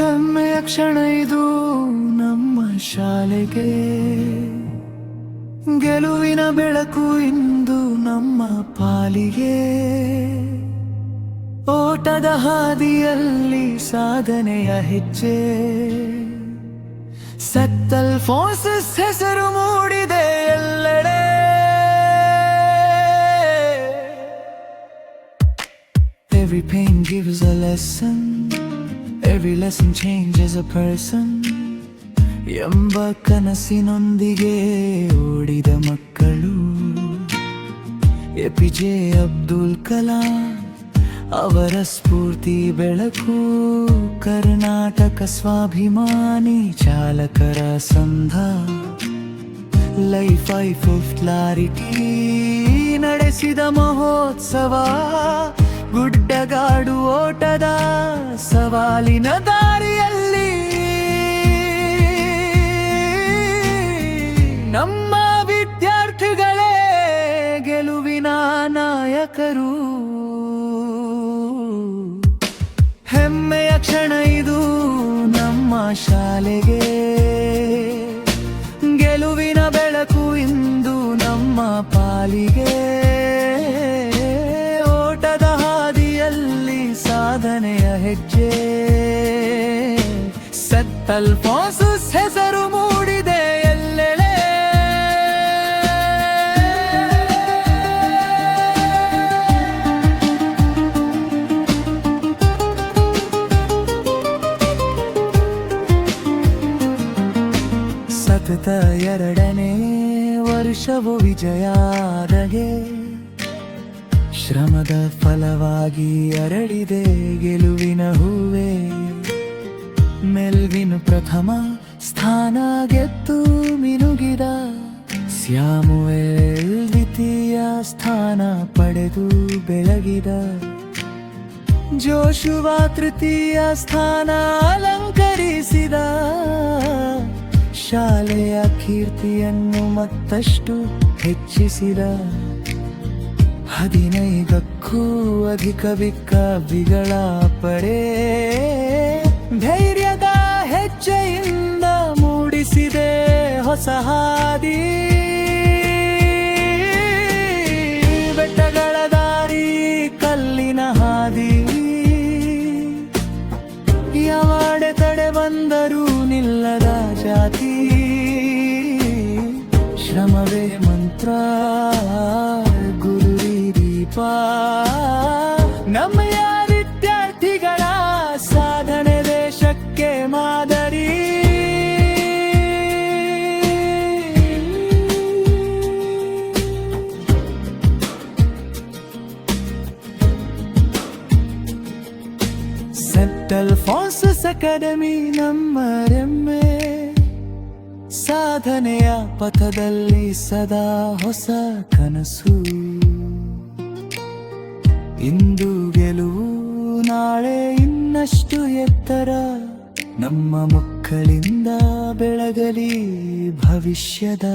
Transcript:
ಹೆಮ್ಮೆಯ ಕ್ಷಣ ಇದು ನಮ್ಮ ಶಾಲೆಗೆ, ಗೆಲುವಿನ ಬೆಳಕು ಇಂದು ನಮ್ಮ ಪಾಲಿಗೆ. ಓಟದ ಹಾದಿಯಲ್ಲಿ ಸಾಧನೆಯ ಹೆಜ್ಜೆ, ಸೆಂಟ್ ಅಲ್ಫೋನ್ಸಸ್ ಹೆಸರು ಮೂಡಿದೆ ಎಲ್ಲೆಡೆ. Every pain gives a lesson, every lesson changes a person. ಎಂಬ ಕನಸಿನೊಂದಿಗೆ ಓಡಿದ ಮಕ್ಕಳು, APJ ಅಬ್ದುಲ್ ಕಲಾಂ ಅವರ ಸ್ಫೂರ್ತಿ ಬೆಳಕು. ಕರ್ನಾಟಕ ಸ್ವಾಭಿಮಾನಿ ಚಾಲಕರ ಸಂಘ, ಲೈಫ್ ಫಿಫ್ತ್ ಕ್ಲಾರಿಟಿ ನಡೆಸಿದ ಮಹೋತ್ಸವ. ಗುಡ್ಡಗಾಡು ಓಟದ ಸವಾಲಿನ ದಾರಿಯಲ್ಲಿ ನಮ್ಮ ವಿದ್ಯಾರ್ಥಿಗಳೇ ಗೆಲುವಿನ ನಾಯಕರು. ಹೆಮ್ಮೆಯ ಕ್ಷಣ ಇದು ನಮ್ಮ ಶಾಲೆಗೆ, ಗೆಲುವಿನ ಬೆಳಕು ಇಂದು ನಮ್ಮ ಪಾಲಿಗೆ. ಓಟದ ಹಾದಿಯಲ್ಲಿ ಸಾಧನೆಯ ಹೆಜ್ಜೆ, ಸೆಂಟ್ ಅಲ್ಫೋನ್ಸಸ್ ಹೆಸರು ಮೂಡಿದೆ ಎಲ್ಲೆಡೆ. ಸತತ 2ನೇ ವರ್ಷವು ವಿಜಯಾದಗೆ, ಶ್ರಮದ ಫಲವಾಗಿ ಅರಳಿದೆ ಗೆಲುವಿನ ಹೂವೆ. ಮೆಲ್ವಿನ್ ಪ್ರಥಮ ಸ್ಥಾನ ಗೆದ್ದು ಮಿನುಗಿದ, ಸ್ಯಾಮುವೆಲ್ ದ್ವಿತೀಯ ಸ್ಥಾನ ಪಡೆದು ಬೆಳಗಿದ, ಜೋಶುವ ತೃತೀಯ ಸ್ಥಾನ ಅಲಂಕರಿಸಿದ. ಶಾಲೆಯ ಕೀರ್ತಿಯನ್ನು ಮತ್ತಷ್ಟು ಹೆಚ್ಚಿಸಿದ. 15ಕ್ಕೂ ಅಧಿಕ ವಿಕವಿಗಳ ಪಡೆ, ಧೈರ್ಯದ ಹೆಜ್ಜೆಯಿಂದ ಮೂಡಿಸಿದೆ ಹೊಸ ಹಾದಿ. ಬೆಟ್ಟಗಳ ದಾರಿ ಕಲ್ಲಿನ ಹಾದಿ, ಯಾವಡೆ ತಡೆ ಬಂದರೂ ನಿಲ್ಲದ ಜಾತಿ. ಶ್ರಮವೇ ಮಂತ್ರ, ಗುರುರಿ ದೀಪ, ನಮ್ಮಯ ವಿದ್ಯಾರ್ಥಿಗಳ ಸಾಧನೆ ದೇಶಕ್ಕೆ ಮಾದರಿ. ಸೆಂಟ್ ಅಲ್ಫೋನ್ಸಸ್ ಅಕಾಡೆಮಿ ನಮ್ಮ ಹೆಮ್ಮೆ, ಸಾಧನೆಯ ಪಥದಲ್ಲಿ ಸದಾ ಹೊಸ ಕನಸು. ಇಂದು ಗೆಲುವು, ನಾಳೆ ಇನ್ನಷ್ಟು ಎತ್ತರ, ನಮ್ಮ ಮಕ್ಕಳಿಂದ ಬೆಳಗಲಿ ಭವಿಷ್ಯದ